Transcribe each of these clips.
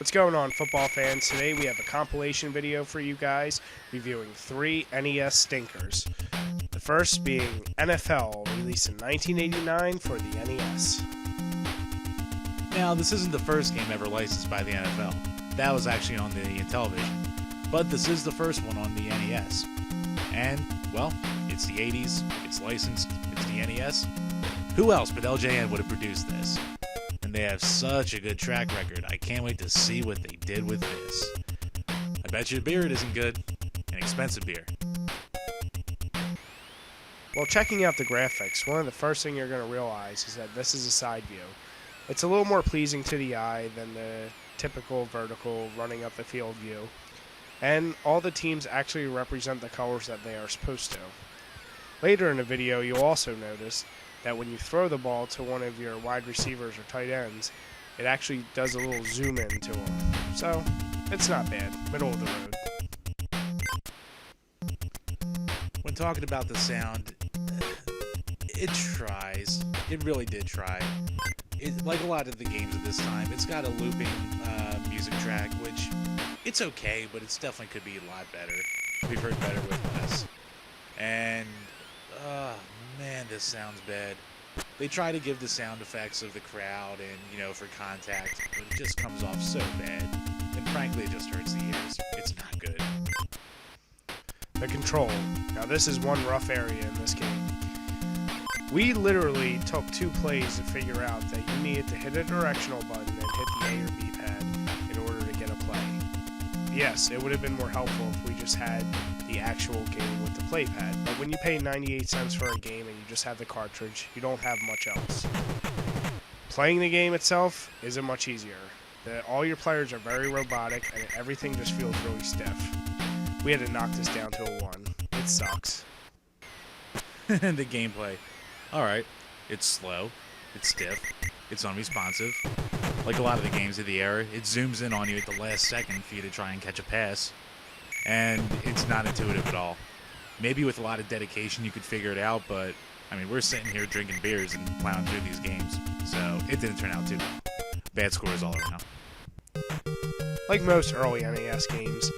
What's going on, football fans? Today we have a compilation video for you guys reviewing 3 NES stinkers. The first being NFL, released in 1989 for the NES. Now, this isn't the first game ever licensed by the NFL. That was actually on the Intellivision. But this is the first one on the NES. And, well, it's the 80s, it's licensed, it's the NES. Who else but LJN would have produced this? And they have such a good track record. I can't wait to see what they did with this. I bet you the beer it isn't good. An expensive beer. While checking out the graphics, one of the first things you're going to realize is that this is a side view. It's a little more pleasing to the eye than the typical vertical running up the field view. And all the teams actually represent the colors that they are supposed to. Later in the video, you'll also notice that when you throw the ball to one of your wide receivers or tight ends, it actually does a little zoom in to them. So, it's not bad. Middle of the road. When talking about the sound, it tries. It really did try. Like a lot of the games at this time, it's got a looping music track, which it's okay, but it's definitely could be a lot better. We've heard better with this. And, man, this sounds bad. They try to give the sound effects of the crowd and, for contact, but it just comes off so bad. And frankly, it just hurts the ears. It's not good. The control. Now, this is one rough area in this game. We literally took 2 plays to figure out that you needed to hit a directional button and hit the A or B pad in order to get a play. Yes, it would have been more helpful if we just had the actual game with the play pad, but when you pay 98 cents for a game and you just have the cartridge, you don't have much else. Playing the game itself isn't much easier. All your players are very robotic and everything just feels really stiff. We had to knock this down to a 1. It sucks. The gameplay. Alright, it's slow, it's stiff, it's unresponsive. Like a lot of the games of the era, it zooms in on you at the last second for you to try and catch a pass. And it's not intuitive at all. Maybe with a lot of dedication you could figure it out, but, we're sitting here drinking beers and plowing through these games. So, it didn't turn out too well. Bad scores all around. Like most early NES games,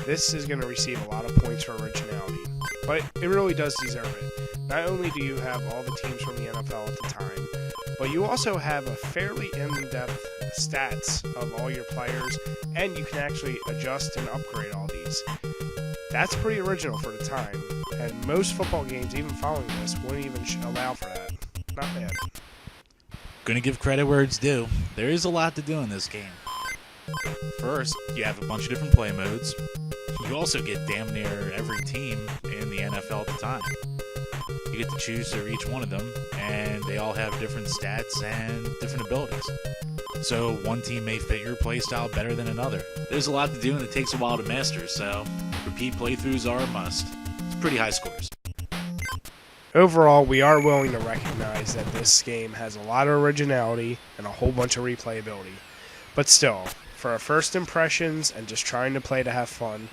this is going to receive a lot of points for originality. But it really does deserve it. Not only do you have all the teams from the NFL at the time, but you also have a fairly in-depth stats of all your players, and you can actually adjust and upgrade all these. That's pretty original for the time, and most football games, even following this, wouldn't even allow for that. Not bad. Gonna give credit where it's due. There is a lot to do in this game. First, you have a bunch of different play modes. You also get damn near every team in the NFL at the time. You get to choose for each one of them, and they all have different stats and different abilities. So one team may fit your playstyle better than another. There's a lot to do, and it takes a while to master, so repeat playthroughs are a must. It's pretty high scores. Overall, we are willing to recognize that this game has a lot of originality and a whole bunch of replayability. But still, for our first impressions and just trying to play to have fun,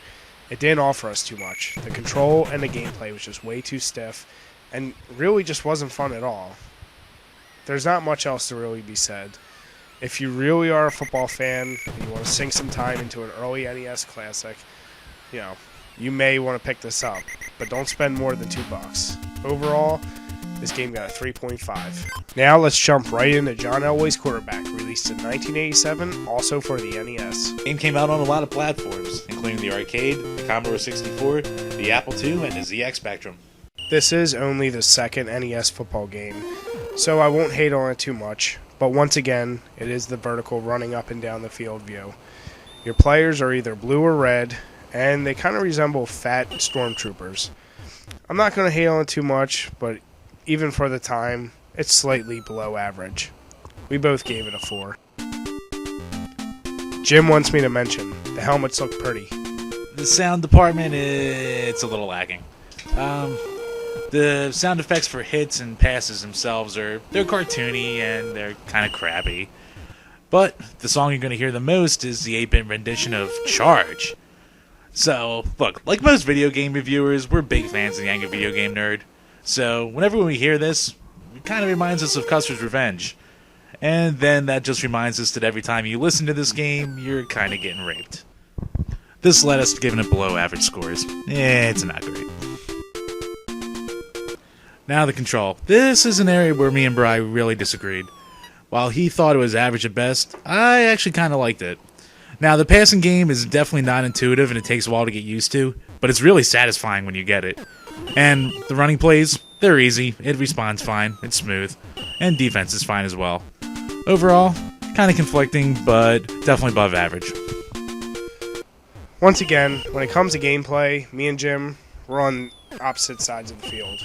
it didn't offer us too much. The control and the gameplay was just way too stiff, and really just wasn't fun at all. There's not much else to really be said. If you really are a football fan and you want to sink some time into an early NES classic, you may want to pick this up, but don't spend more than $2. Overall, this game got a 3.5. Now let's jump right into John Elway's Quarterback, released in 1987, also for the NES. The game came out on a lot of platforms, including the arcade, the Commodore 64, the Apple II, and the ZX Spectrum. This is only the second NES football game, so I won't hate on it too much, but once again, it is the vertical running up and down the field view. Your players are either blue or red, and they kind of resemble fat stormtroopers. I'm not going to hate on it too much, but even for the time, it's slightly below average. We both gave it a 4. Jim wants me to mention, the helmets look pretty. The sound department, it's a little lacking. The sound effects for hits and passes themselves they're cartoony and they're kind of crappy. But the song you're going to hear the most is the 8-bit rendition of Charge. So, look, like most video game reviewers, we're big fans of the Angry Video Game Nerd. So, whenever we hear this, it kind of reminds us of Custer's Revenge. And then that just reminds us that every time you listen to this game, you're kind of getting raped. This led us to giving it below average scores. It's not great. Now the control. This is an area where me and Bri really disagreed. While he thought it was average at best, I actually kind of liked it. Now the passing game is definitely not intuitive and it takes a while to get used to, but it's really satisfying when you get it. And the running plays, they're easy, it responds fine, it's smooth, and defense is fine as well. Overall, kind of conflicting, but definitely above average. Once again, when it comes to gameplay, me and Jim, we're on opposite sides of the field.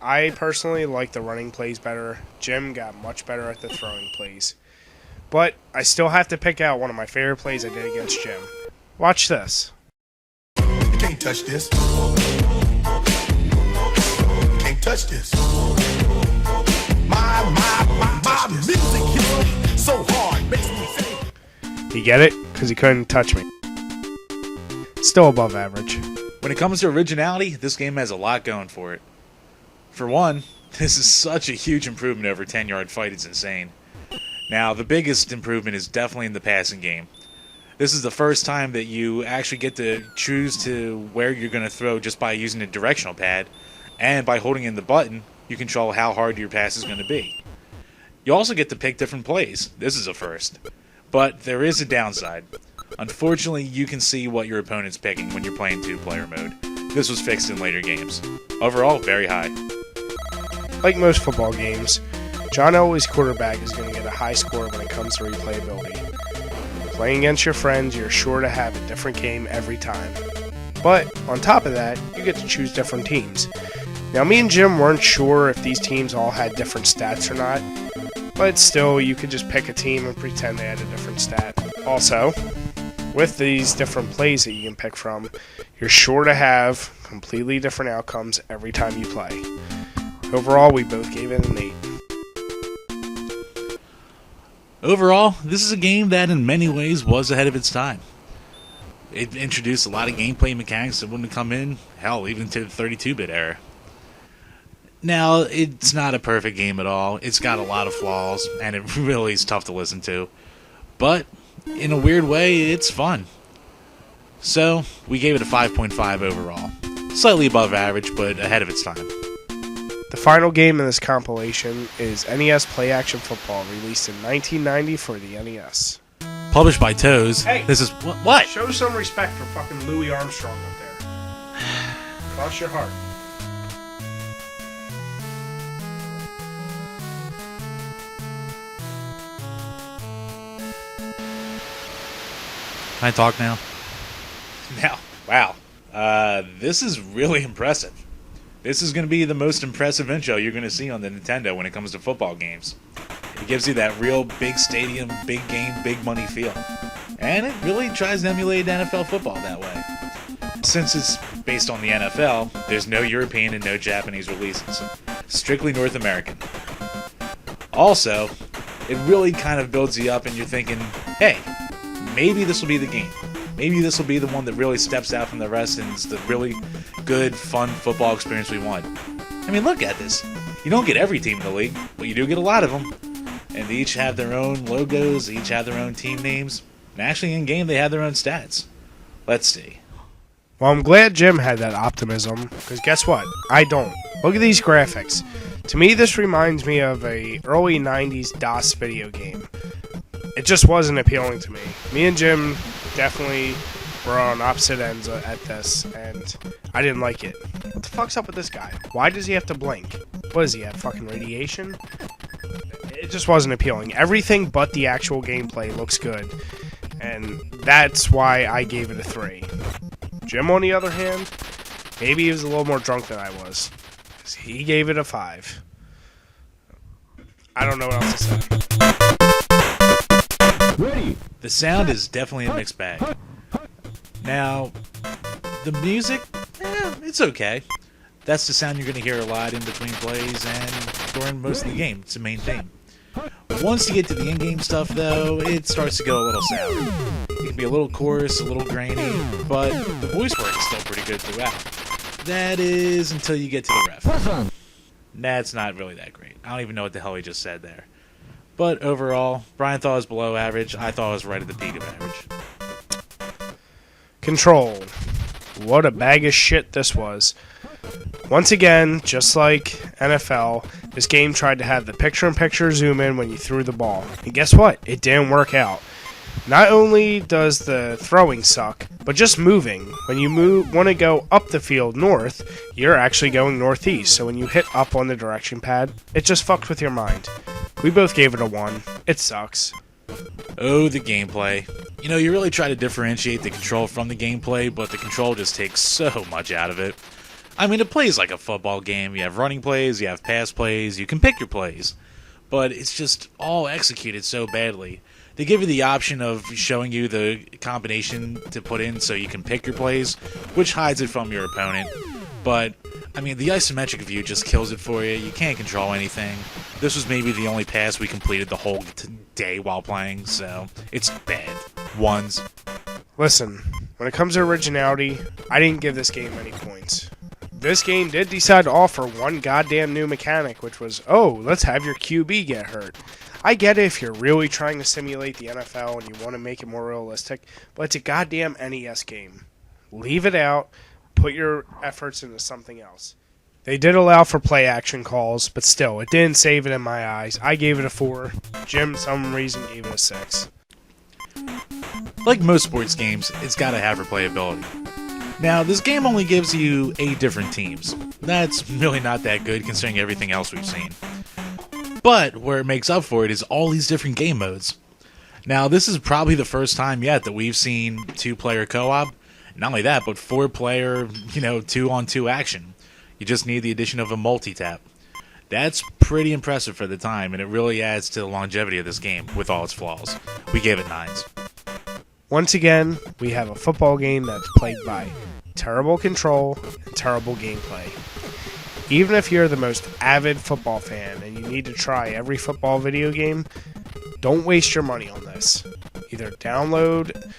I personally like the running plays better. Jim got much better at the throwing plays. But I still have to pick out one of my favorite plays I did against Jim. Watch this. You can't touch this. You can't touch this. My music hits me so hard, makes me say. You get it? Because he couldn't touch me. Still above average. When it comes to originality, this game has a lot going for it. For one, this is such a huge improvement over 10-yard fight, it's insane. Now, the biggest improvement is definitely in the passing game. This is the first time that you actually get to choose to where you're going to throw just by using a directional pad, and by holding in the button, you control how hard your pass is going to be. You also get to pick different plays. This is a first. But there is a downside. Unfortunately, you can see what your opponent's picking when you're playing two-player mode. This was fixed in later games. Overall, very high. Like most football games, John Elway's quarterback is going to get a high score when it comes to replayability. Playing against your friends, you're sure to have a different game every time. But, on top of that, you get to choose different teams. Now, me and Jim weren't sure if these teams all had different stats or not, but still, you could just pick a team and pretend they had a different stat. Also, with these different plays that you can pick from, you're sure to have completely different outcomes every time you play. Overall, we both gave it an 8. Overall, this is a game that in many ways was ahead of its time. It introduced a lot of gameplay mechanics that wouldn't have come in, hell, even to the 32-bit era. Now, it's not a perfect game at all. It's got a lot of flaws, and it really is tough to listen to. But, in a weird way, it's fun. So, we gave it a 5.5 overall. Slightly above average, but ahead of its time. The final game in this compilation is NES Play Action Football, released in 1990 for the NES. Published by Toes. Hey! This is... What? Show some respect for fucking Louis Armstrong up there. Cross your heart. Can I talk now? Now, wow. This is really impressive. This is going to be the most impressive intro you're going to see on the Nintendo when it comes to football games. It gives you that real big stadium, big game, big money feel. And it really tries to emulate NFL football that way. Since it's based on the NFL, there's no European and no Japanese releases. Strictly North American. Also, it really kind of builds you up and you're thinking, hey, maybe this will be the game. Maybe this will be the one that really steps out from the rest and is the really good, fun football experience we want. I mean, look at this. You don't get every team in the league, but you do get a lot of them. And they each have their own logos, they each have their own team names. And actually, in-game, they have their own stats. Let's see. Well, I'm glad Jim had that optimism, because guess what? I don't. Look at these graphics. To me, this reminds me of a early 90s DOS video game. It just wasn't appealing to me. Me and Jim definitely were on opposite ends at this, and I didn't like it. What the fuck's up with this guy? Why does he have to blink? What does he have, fucking radiation? It just wasn't appealing. Everything but the actual gameplay looks good, and that's why I gave it a 3. Jim, on the other hand, maybe he was a little more drunk than I was, because he gave it a 5. I don't know what else to say. The sound is definitely a mixed bag. Now, the music, it's okay. That's the sound you're going to hear a lot in between plays and during most of the game. It's the main theme. Once you get to the in-game stuff, though, it starts to go a little sour. It can be a little coarse, a little grainy, but the voice work is still pretty good throughout. That is until you get to the ref. That's not really that great. I don't even know what the hell he just said there. But overall, Brian thought it was below average. I thought it was right at the peak of average. Control. What a bag of shit this was. Once again, just like NFL, this game tried to have the picture-in-picture zoom in when you threw the ball. And guess what? It didn't work out. Not only does the throwing suck, but just moving. When you want to go up the field north, you're actually going northeast. So when you hit up on the direction pad, it just fucks with your mind. We both gave it a 1. It sucks. Oh, the gameplay. You know, you really try to differentiate the control from the gameplay, but the control just takes so much out of it. I mean, it plays like a football game. You have running plays, you have pass plays, you can pick your plays. But it's just all executed so badly. They give you the option of showing you the combination to put in so you can pick your plays, which hides it from your opponent. But, I mean, the isometric view just kills it for you. You can't control anything. This was maybe the only pass we completed the whole day while playing, so it's bad. 1s. Listen, when it comes to originality, I didn't give this game any points. This game did decide to offer one goddamn new mechanic, which was, oh, let's have your QB get hurt. I get it if you're really trying to simulate the NFL and you want to make it more realistic, but it's a goddamn NES game. Leave it out. Put your efforts into something else. They did allow for play action calls, but still, it didn't save it in my eyes. I gave it a 4. Jim, some reason, gave it a 6. Like most sports games, it's got to have replayability. Now, this game only gives you 8 different teams. That's really not that good considering everything else we've seen. But where it makes up for it is all these different game modes. Now, this is probably the first time yet that we've seen 2-player co-op. Not only that, but 4-player, 2-on-2 action. You just need the addition of a multi-tap. That's pretty impressive for the time, and it really adds to the longevity of this game with all its flaws. We gave it 9s. Once again, we have a football game that's played by terrible control and terrible gameplay. Even if you're the most avid football fan and you need to try every football video game, don't waste your money on this. Either download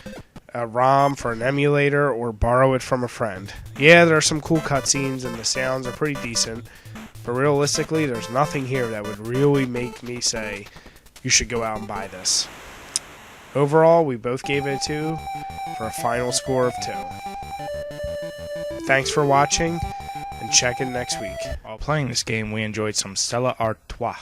a ROM for an emulator or borrow it from a friend. Yeah, there are some cool cutscenes and the sounds are pretty decent, but realistically, there's nothing here that would really make me say you should go out and buy this. Overall, we both gave it a 2 for a final score of 2. Thanks for watching, and check in next week. While playing this game, we enjoyed some Stella Artois.